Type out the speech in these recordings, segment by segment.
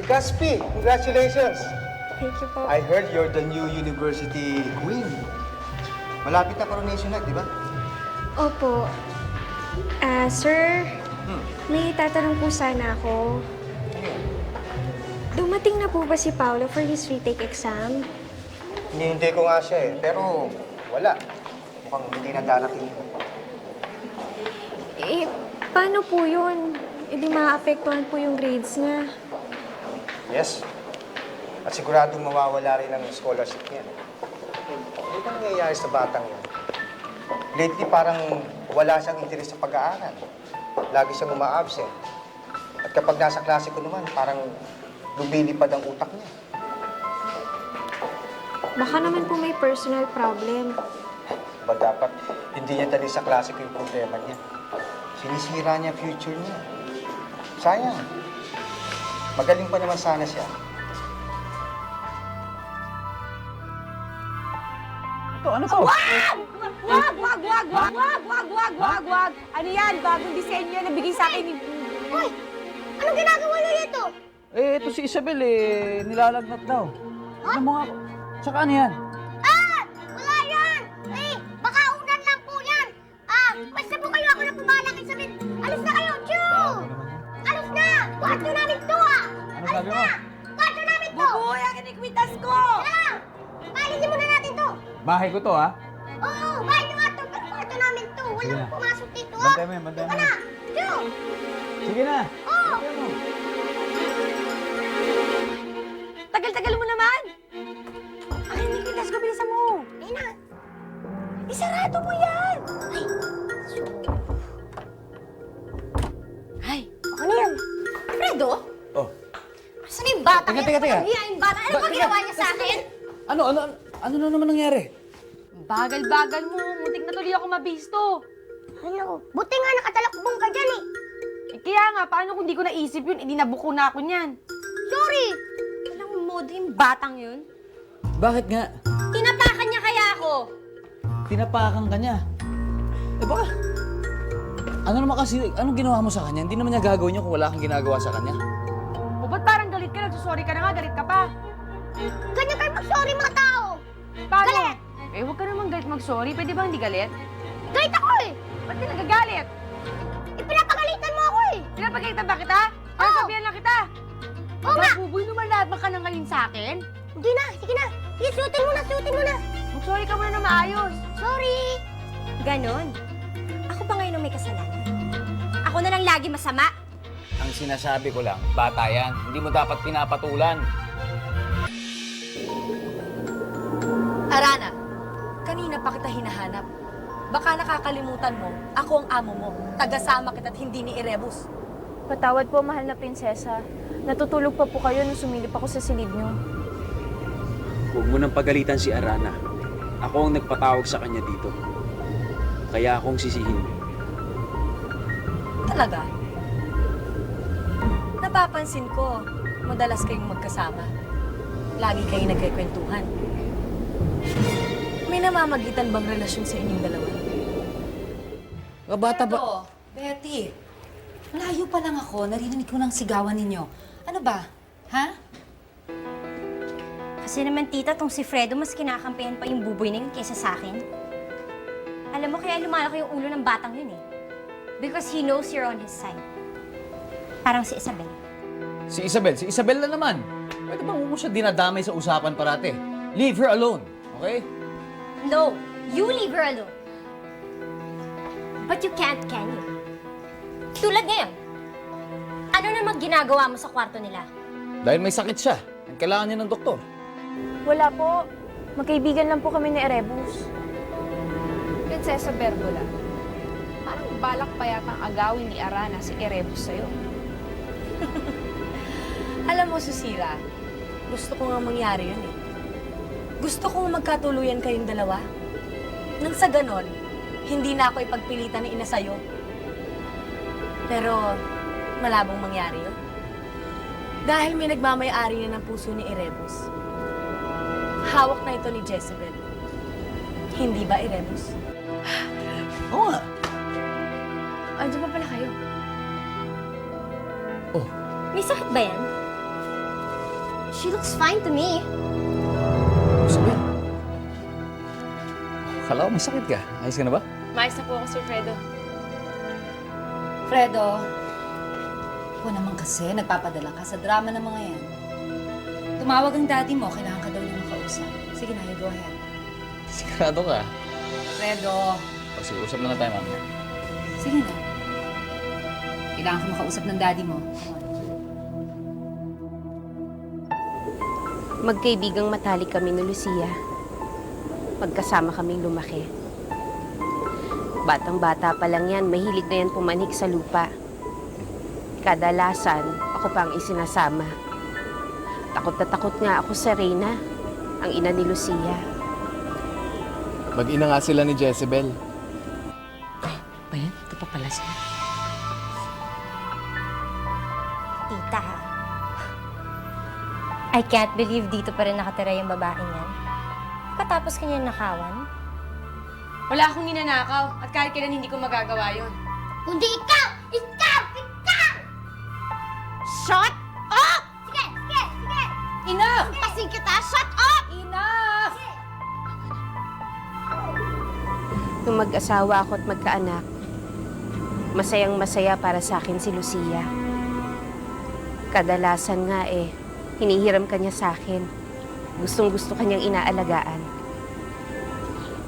Si Caspi, congratulations! Thank you po. I heard you're the new university queen. Malapit na coronation night, di ba? Opo. Sir, may tatanong po sana ako. Dumating na po ba si Paolo for his retake exam? Hinihintay ko nga siya eh, pero wala. Mukhang hindi na darating. Eh, paano po yun? Eh, di maapektuhan po yung grades niya. Yes. At siguradong mawawala rin ang scholarship niya. Ano bang nangyayari sa batang yan? Lately, parang wala siyang interes sa pag-aaral. Lagi siyang uma-absent. At kapag nasa klase ko naman, parang lumilipad ang utak niya. Baka naman po may personal problem. Ba dapat hindi niya dali sa klase ko yung problema niya. Sinisira niya future niya. Sayang. Magaling pa naman sana siya. Ito, ano to? Wag! Ano yan? Bagong disenyo na nabigay sa akin ni... Hoy! Anong ginagawa niyo dito? Eh, ito si Isabel eh, nilalagnat daw. Ano mo nga? Tsaka ano yan? Wala yan! Eh, baka unan lang po yan! Basta po kayo ako na pumala kay Samin. Alis na kayo, Chu! Alis na! Kwarto namin to, Ano sabi mo? Kwarto namin to! Bubuhay ang inikwitas ko! Tara! Paalisin muna natin to! Bahay ko to, ha? Oo, bahay nyo nga to, pero kwarto namin to. Sige Walang na. pumasok dito, Bantay mo yan, bantay mo Doon ka yan. na! Chu! Sige na. Oo! Tagal-tagal mo naman! Ang inikwitas ko, bilisan mo! Ayun na! Isarado mo yan! Ay, Ano yan? Fredo? Oh. Saan yung bata? Teka, teka, teka. Yung bata? Ano ba ginawa niya sa akin? Ano na naman nangyari? Bagal-bagal mo. Muntik na tuloy ako mabisto. Ano? Buti nga nakatalakbong ka dyan eh. Eh, kaya nga, paano kung di ko naisip yun? Eh, di nabuko na ako niyan. Sorry! Walang modo yung batang yun. Bakit nga? Tinapakan niya kaya ako. Tinapakan ka niya. Eh baka? Ano naman kasi, anong ginawa mo sa kanya? Hindi naman niya gagawin niya kung wala kang ginagawa sa kanya. O ba't parang galit ka? Nagsusorry ka na nga, galit ka pa. Ganyan kayo mag-sorry mga tao. Paano? Galit! Eh, huwag ka naman galit mag-sorry. Pwede ba hindi galit? Galit ako eh! Ba't ka nagagalit? Pinapagalitan mo ako eh! Pinapagalitan ba kita? Sasabihan lang kita. Oo nga! Buboy naman lahat ka na ngayon sa akin. Hindi na, sige na. Sige, suotin mo na, suotin mo na. Mag-sorry ka muna na maayos. Sorry! Ganon? Ako ba ngayon ang may kasalanan? Ako na lang lagi masama? Ang sinasabi ko lang, bata yan. Hindi mo dapat pinapatulan. Arana, kanina pa kita hinahanap. Baka nakakalimutan mo, ako ang amo mo. Tagasama kita't hindi ni Erebus. Patawad po, mahal na prinsesa. Natutulog pa po kayo nung sumilip ako sa silid niyo. Huwag mo nang pagalitan si Arana. Ako ang nagpatawag sa kanya dito. Kaya akong sisihin. Talaga? Napapansin ko, madalas kayong magkasama. Lagi kayong nagkikwentuhan. May namamagitan bang relasyon sa inyong dalawa? Bata ba? Pero, Betty, malayo pa lang ako. Narinig ko ng sigawan ninyo. Ano ba? Ha? Kasi naman tita, tong si Fredo mas kinakampihan pa yung buboy na yun kaysa sa akin. Alam mo, kaya lumalaki yung ulo ng batang yun eh. Because he knows you're on his side. Parang si Isabel. Si Isabel. Si Isabel na naman. Pwede bang mo siya dinadamay sa usapan parate? Leave her alone, okay? No, you leave her alone. But you can't, can you? Tulad ngayon. Ano naman ginagawa mo sa kwarto nila? Dahil may sakit siya. At kailangan niya ng doktor. Wala po. Magkaibigan lang po kami ni Erebus. Prinsesa Bergola, parang balak pa yatang agawin ni Arana si Erebus sa'yo. Alam mo, Susira, gusto ko nga mangyari yun eh. Gusto kong magkatuluyan kayong dalawa. Nang sa ganon, hindi na ako ipagpilitan ng ina sa'yo. Pero, malabong mangyari yun. Dahil may nagmamayari na ng puso ni Erebus. Hawak na ito ni Jezebel. Hindi ba, Erebus? Oo nga. Andiyan pa pala kayo. Oh, May sakit ba yan? She looks fine to me. Isabel. Akala ko may sakit ka. Ayos ka na ba? Mais na po ako, Sir Fredo. Fredo, ako naman kasi nagpapadala ka sa drama ng mga yan. Tumawag ang daddy mo, kailangan ka daw niya makausap. Sige na, you go ahead. Sigurado ka. Fredo, O sige, usap na lang tayo, ma'am. sige na. Kailangan ka makausap ng daddy mo. Come on. Magkaibigang matalik kami ni Lucia. Magkasama kaming lumaki. Batang-bata pa lang yan, mahilig na yan pumanik sa lupa. Kadalasan, ako pa ang isinasama. Takot na takot nga ako sa Reyna, ang ina ni Lucia. Mag-ina nga sila ni Jezebel. Ba yan? Ito pa pala siya. Tita, I can't believe dito pa rin nakatira yung babaeng yan. Katapos kanya nakawan. Wala akong ninanakaw at kahit kailan hindi ko magagawa yon. Kundi ikaw! Ikaw! Ikaw! Shut up! Sige! Sige! Sige! Enough! Kasing kita! Shut up! Enough! Nung mag-asawa ako at magkaanak, masayang-masaya para sa akin si Lucia. Kadalasan nga hinihiram kanya sa akin. Gustong-gusto kanyang inaalagaan.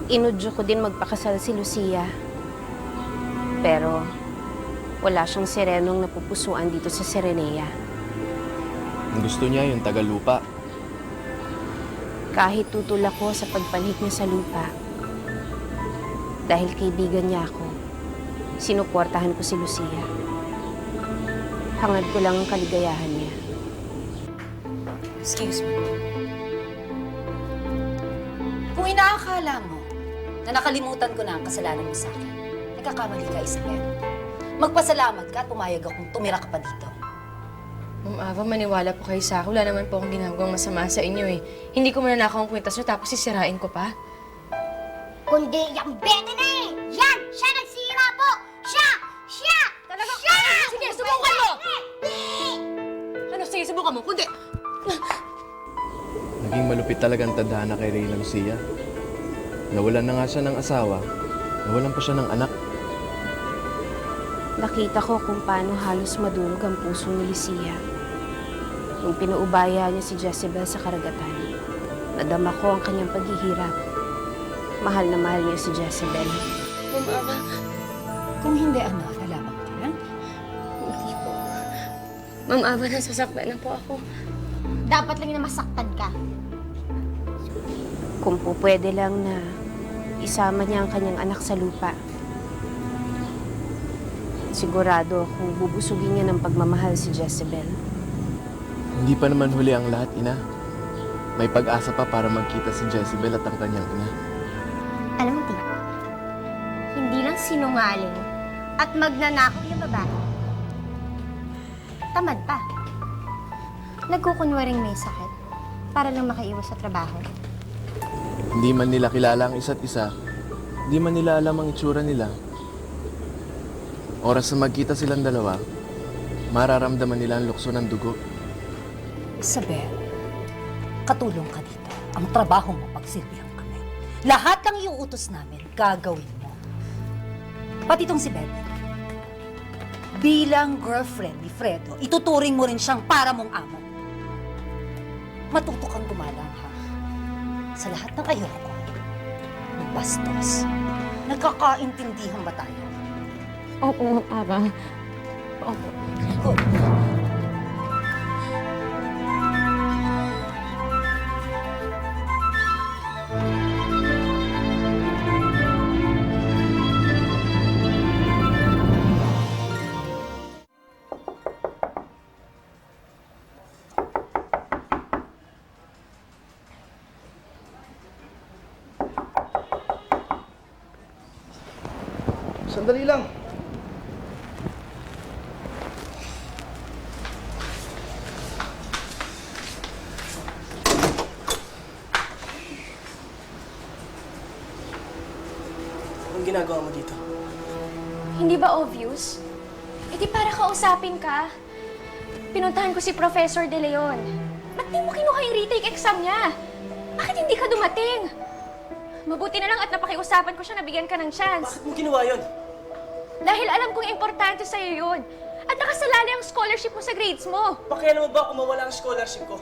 Inudyo ko din magpakasal si Lucia. Pero wala siyang serenong napupusuan dito sa Serenea. Ang gusto niya yung Tagalupa. Kahit tutol ako sa pagpanhik niya sa lupa, dahil kaibigan niya ako, sinuportahan ko si Lucia. Hangad ko lang ang kaligayahan niya. Excuse me. Kung inaakala mo na nakalimutan ko na ang kasalanan mo sa akin, nagkakamali ka, Isabel. Magpasalamat ka at pumayag akong tumira ka pa dito. Ma'am Ava, maniwala po kayo sa akin. Wala naman po akong ginagawang masama sa inyo eh. Hindi ko mananakaw ang kwintas nyo tapos sisirain ko pa. Kundi yung bete na eh! Yan! Siya nagsira po! Siya! Siya! Talagang Siya! Sige, subukan mo! Ano, sige, subukan mo. Kundi! Naging malupit talagang tadhana kay Reyna Lucia. Nawalan na nga siya ng asawa, nawalan pa siya ng anak. Nakita ko kung paano halos madurog ang puso ni Lucia. Nung pinuubaya niya si Jezebel sa karagatan, nadama ko ang kanyang paghihirap. Mahal na mahal niya si Jezebel. Ma'am Ava, Kung hindi, ano, lalaban ka? Hindi po. Ma'am Ava, nasasaktan na po ako. Dapat lang na masaktan ka. Kung po pwede lang na isama niya ang kanyang anak sa lupa. Sigurado akong bubusugin niya ng pagmamahal si Jezebel. Hindi pa naman huli ang lahat, ina. May pag-asa pa para magkita si Jezebel at ang kanyang ina. Alam mo, Tito, hindi lang sinungaling at magnanakaw yung babae. Tamad pa. Nagkukunwaring may sakit para lang makaiwas sa trabaho. Hindi man nila kilala ang isa't isa, hindi man nila alam ang itsura nila. Oras na magkita silang dalawa, mararamdaman nila ang lukso ng dugo. Isabel, katulong ka dito. Ang trabaho mo, pagsilbihan kami. Lahat ng iuutos namin, gagawin mo. Pati itong si Bebe. Bilang girlfriend ni Fredo, ituturing mo rin siyang para mong amo. Matuto kang gumalang, ha? Sa lahat ng ayoko, ng bastos, nagkakaintindihan ba tayo? Opo, Ma'am Ava. Opo. Good. Sandali lang. Anong ginagawa mo dito? Hindi ba obvious? Eh di para kausapin ka. Pinuntahan ko si Professor De Leon. Ba't di mo kinuha yung retake exam niya? Bakit hindi ka dumating? Mabuti na lang at napakiusapan ko siya na bigyan ka ng chance. Bakit mo ginawa yun? Dahil alam kong importante sa'yo yun. At nakasalali ang scholarship mo sa grades mo. Pakialam mo ba kung mawala ang scholarship ko?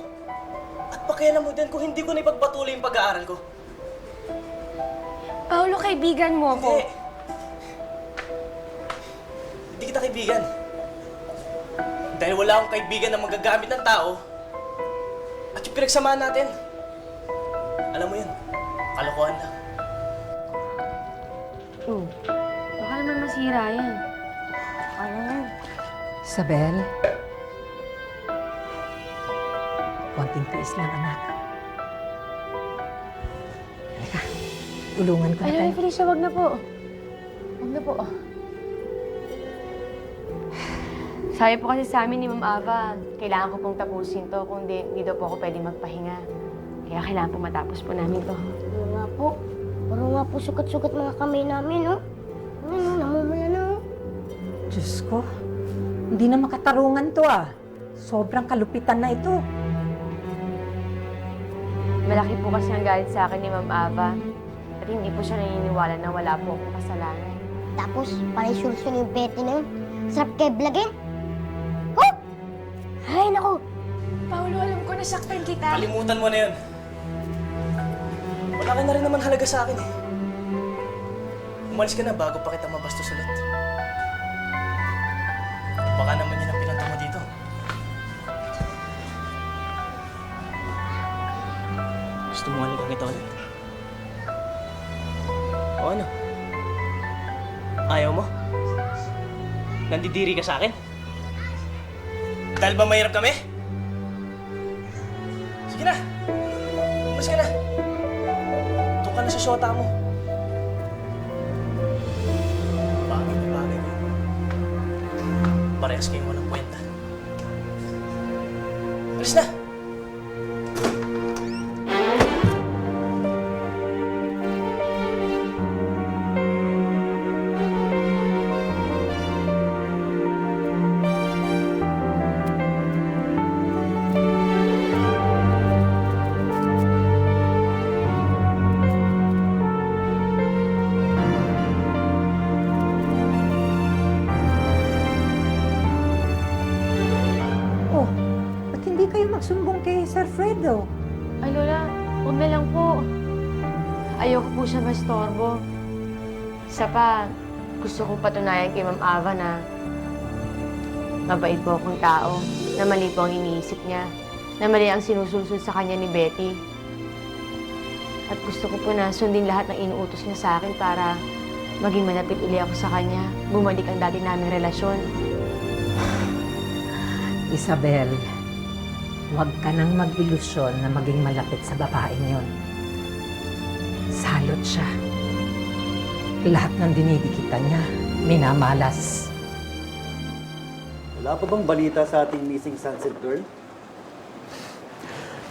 At pakialam mo din kung hindi ko na ipagpatuloy yung pag-aaral ko? Paolo, kaibigan mo ako. Hindi. Hindi kita kaibigan. Dahil wala akong kaibigan na magagamit ng tao at yung pinagsamahan natin. Alam mo yun, kalokohan lang. Oh, baka naman masira yan. Ano yan? Isabel, konting tiis lang, anak. Halika, tulungan ko na Ay, kayo. Felicia, wag na po. Wag na po. Sabi po kasi sa amin ni Ma'am Ava, kailangan ko pong tapusin to, kung hindi daw po ako pwede magpahinga. Kaya kailangan po matapos po namin to. Ano nga po? Parang nga po sukat-sukat mga kamay namin, oh. Ano, namumula na, oh. Diyos ko, hindi na makatarungan to ah. Sobrang kalupitan na ito. Malaki po kasi ang galit sa akin ni Ma'am Ava. At hindi po siya naniniwala na wala po akong kasalanan. Tapos, parang solusyon yung Betty na yun. Sarap kay Blagin. Oh! Ay, naku. Paolo, alam ko nasaktan kita. Kalimutan mo na yun. Wala ka na rin naman halaga sa akin eh. Umalis ka na bago pa kita mabastos ulit. Baka naman yun ang pinunta mo dito. Gusto mo halikan kita ulit? O ano? Ayaw mo? Nandidiri ka sa akin? Dahil ba mahirap kami? Sige na! Umalis ka na! Doon ka na sa syota mo. Bagay na bagay ko. Parehas kayong walang kwenta. Alis na! Oh, ba't hindi kayo magsumbong kay Sir Fredo? Ay, Lola, huwag na lang po. Ayoko po siya mastorbo. Isa pa, gusto ko patunayan kay Ma'am Ava na mabait po akong tao, na mali po ang iniisip niya, na mali ang sinusulsul sa kanya ni Betty. At gusto ko po na sundin lahat ng inuutos niya sa akin para maging malapit uli ako sa kanya, bumalik ang dati naming relasyon. Isabel, huwag ka nang mag-ilusyon na maging malapit sa babaeng yon. Salot siya. Lahat ng dinidikitan niya, minamalas. Wala pa bang balita sa ating missing Sunset Girl?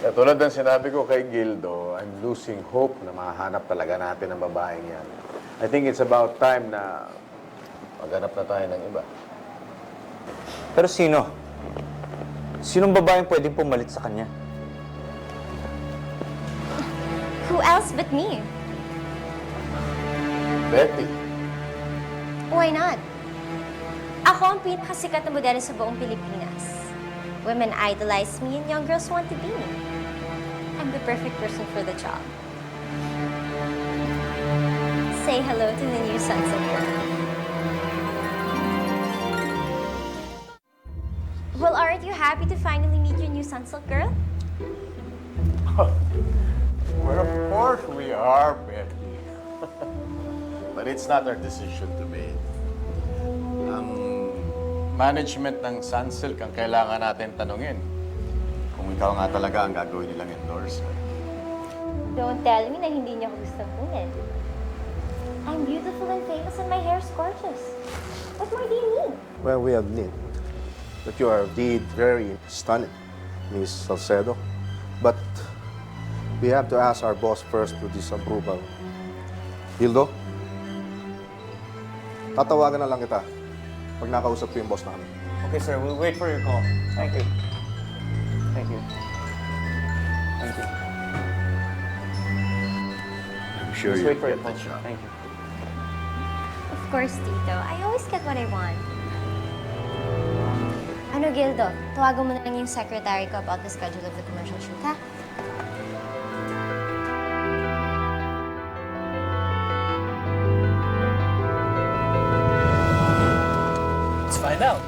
Tulad ng sinabi ko kay Gildo, I'm losing hope na mahanap talaga natin ang babaeng yan. I think it's about time na maghanap na tayo ng iba. Pero sino? Sinong babaeng pwedeng pumalit sa kanya? Who else but me? Betty. Why not? Ako ang pinakasikat na modelo sa buong Pilipinas. Women idolize me and young girls want to be me. I'm the perfect person for the job. Say hello to the new Sunset Girl. Well, aren't you happy to finally meet your new Sunset Girl? Well, of course we are, Betty. But it's not our decision to make. Ang management ng Sunsilk ang kailangan natin tanungin. Kung ikaw nga talaga ang gagawin nilang endorser. Don't tell me na hindi niya ako gusto kunin. I'm beautiful and famous and my hair's gorgeous. What more do you need? Well, we admit that you are indeed very stunning, Miss Salcedo. But we have to ask our boss first for disapproval. Hildo, tatawagan na lang kita pag nakausap ko yung boss namin. Okay, sir. We'll wait for your call. Thank you. Thank you. Thank you. I'm sure Let's you'll wait for get it. the job. Thank you. Of course, Tito. I always get what I want. Ano, Gildo? Tawagan mo na lang yung secretary ko about the schedule of the commercial shoot, ha? Let's find out.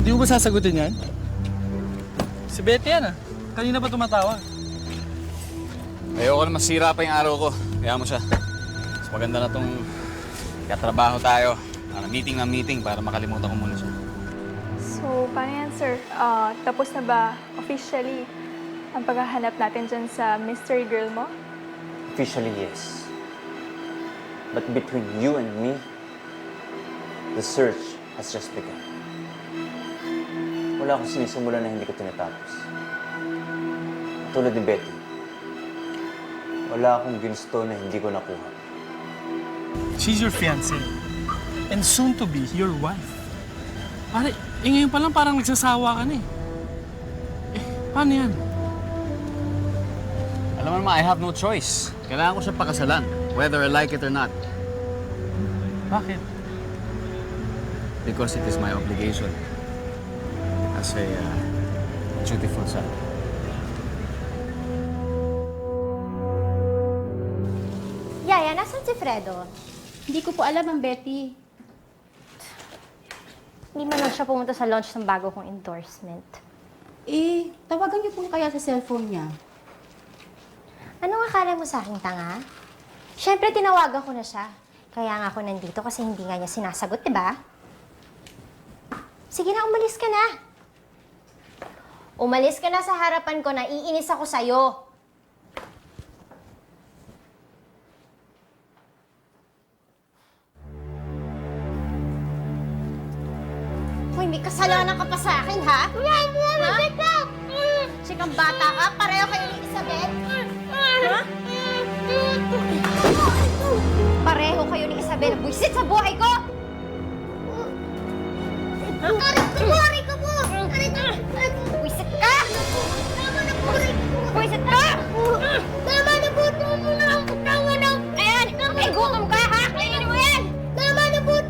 Hindi mo ba sasagutin yan? Si Betty yan ah. Kanina pa tumatawag. Ayoko na masira pa yung araw ko. Kaya mo siya. Mas maganda na tong katrabaho tayo. Meeting na meeting para makalimutan ko muna siya. So, paano yan, sir? Tapos na ba officially ang paghahanap natin dyan sa mystery girl mo? Officially, yes. But between you and me, the search has just begun. Wala akong sinisimula na hindi ko tinatapos. Tulad ni Betty, wala akong ginusto na hindi ko nakuha. She's your fiancé. And soon to be your wife. Pare, ngayon pa lang parang nagsasawa ka na eh. Paano yan? Alam mo naman, I have no choice. Kailangan ko siya pakasalan, whether I like it or not. Bakit? Because it is my obligation as a dutiful son. Yaya, nasan si Fredo? Hindi ko po alam ang Betty. Hindi man lang siya pumunta sa launch ng bago kong endorsement. Tawagan niyo po kaya sa cellphone niya. Anong akala mo sa aking tanga? Siyempre, tinawagan ko na siya. Kaya nga ako nandito kasi hindi nga niya sinasagot, di ba? Sige na, umalis ka na. Umalis ka na sa harapan ko, naiinis ako sa'yo. Hoy, may kasalanan ka pa sa akin, ha? Ha? Chikang bata ka, pareho kayo ni Isabel. Ha? Pareho kayo ni Isabel. Buisit sa buhay ko! Aray ko po! Buisit ka! Buisit ka! Tama na po! Tama na! Ayan! May gutom ka, ha? Kainin mo yan! Tama na po!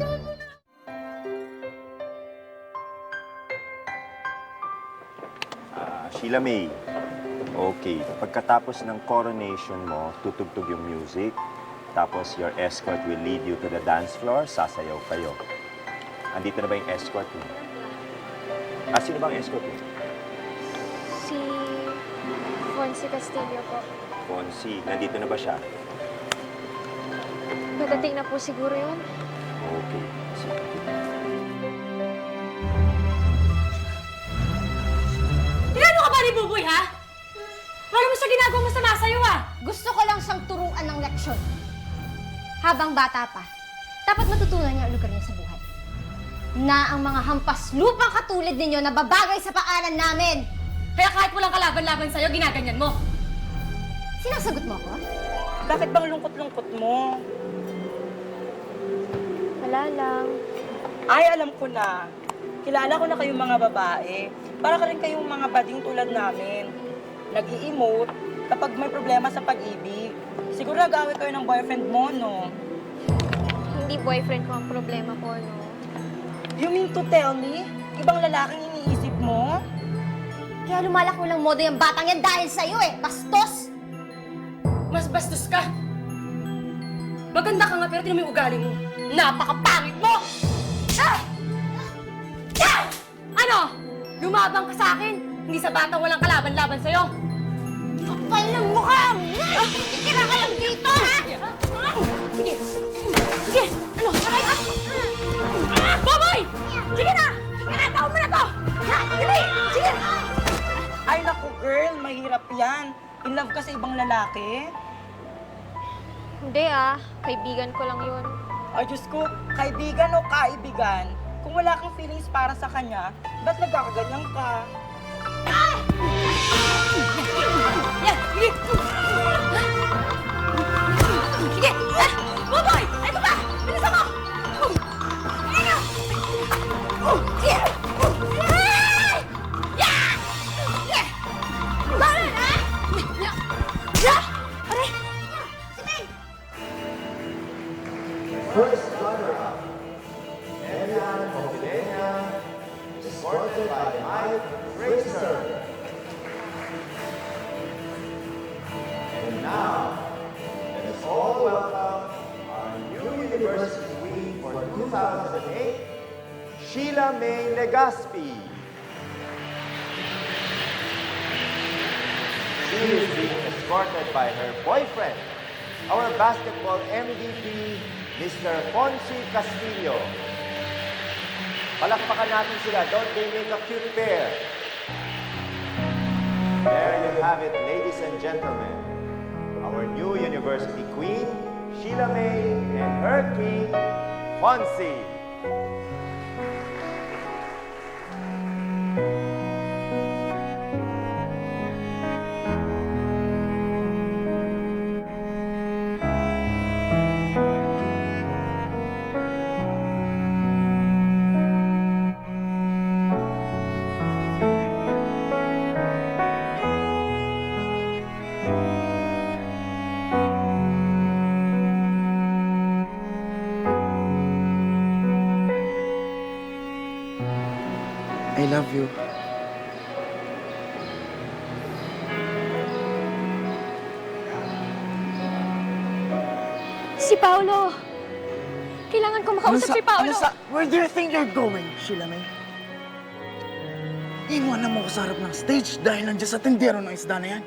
Sheila May, okay, pagkatapos ng coronation mo, tutugtog yung music, tapos your escort will lead you to the dance floor, sasayaw kayo. Andito na ba yung escort mo? Sino bang escort mo? Si Fonzie Castillo po. Fonzie, nandito na ba siya? Madating na po siguro yun. Okay, sige. Tigano ka ba ni Buboy, ha? Wala mo siya ginagawa masama sa'yo, ha? Gusto ko lang siyang turuan ng leksyon. Habang bata pa, dapat matutunan niya ang lugar niya sa buhay. Na ang mga hampas lupang katulad ninyo na babagay sa paanan namin. Kaya kahit walang kalaban-laban sa'yo, ginaganyan mo. Sinasagot mo ako? Bakit bang lungkot-lungkot mo? Wala lang. Ay, alam ko na. Kilala ko na kayong mga babae. Para ka rin kayong mga bading tulad namin. Nag-i-emote kapag may problema sa pag-ibig. Siguro nag-away kayo ng boyfriend mo, no? Hindi boyfriend ko ang problema ko, no? You mean to tell me, ibang lalaking iniisip mo? Kaya lumalaki lang modo yung batang yan dahil sa'yo eh. Bastos! Mas bastos ka! Maganda ka nga pero tinan mo yung ugali mo. Napakapangit mo! Ah! Ah! Ano? Lumabang ka sa akin? Hindi sa batang walang kalaban-laban sa'yo? Kapal ng mukha! Ikira ka lang dito, ha? Sige! Sige! Ano? Aray ka! Boboy! Sige na! Ikinataw mo na to! Ha? Sige! Sige! Ay naku girl, mahirap yan. In love ka sa ibang lalaki? Hindi ah. Kaibigan ko lang yun. Ay Diyos ko, kaibigan o kaibigan? Kung wala kang feelings para sa kanya, ba't nagkakaganyan ka? Yan! Sige! Sige! Buboy! Ito ba? Bilisan mo! Ano? Sige! Bakit, ha? Aray! Sabihin! First runner-up, Marian Mobilena, escorted by Mike Fraser. And now, let us all welcome our new University Queen for 2008, Sheila May Legaspi. She is being escorted by her boyfriend, our basketball MVP, Mr. Fonsi Castillo. Palakpakan natin sila. Don't they make a cute pair? There you have it, ladies and gentlemen. Our new university queen, Sheila May, and her king, Fonsi. I love you. Si Paolo! Kailangan ko makausap si Paolo! Where do you think you're going, Sheila May? Iwanan mo ko sa harap ng stage dahil nandiyan sa tindero ng isda na yan.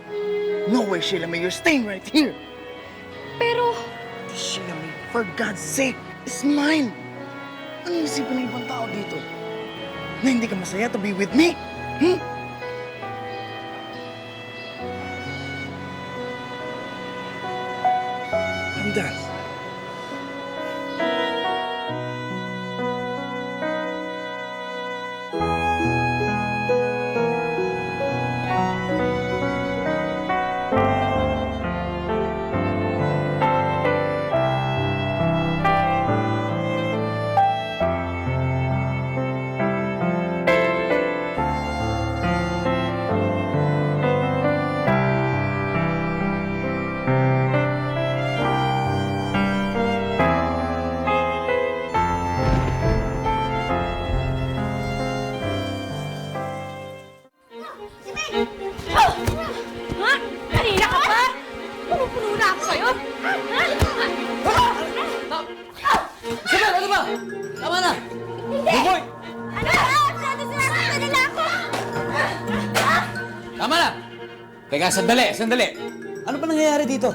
No way, Sheila May. You're staying right here. Pero... Sheila May, for God's sake, it's mine. Ano isipin ng ibang tao dito? Na hindi ka masaya to be with me? Hmm? I'm done. Ha? Kanina ka pa? Pupuno na ako sa'yo? Sige, ano ba? Tama na! Buboy! Ano ba? Sinasaktan nila ako! Tama na! Teka, sandali! Ano ba nangyayari dito?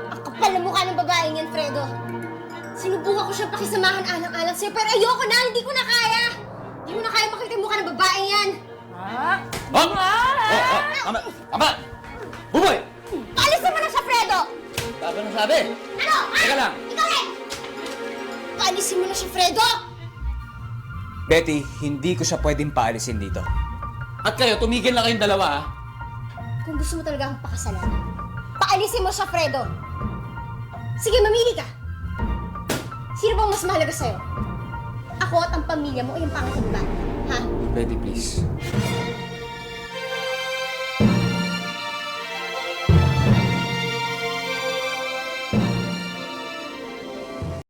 Ang kapal na mukha ng babaeng yan, Fredo. Sinubukan ko siyang pakisamahan alang-alang sa'yo, pero ayoko na, hindi ko na kaya. Hindi ko na kaya makita yung mukha ng babaeng yan. Tama! Buboy! Paalisin mo na siya, Fredo! Sabi na sabi! Ano? Teka lang! Ikaw eh! Paalisin mo na siya, Fredo! Betty, hindi ko siya pwedeng paalisin dito. At kayo, tumigil na kayong dalawa, ha? Kung gusto mo talaga akong pakasalan, paalisin mo siya, Fredo! Sige, mamili ka! Sino bang mas mahalaga sa'yo? Ako at ang pamilya mo o yung pangat ng babae? Ha? Betty, please.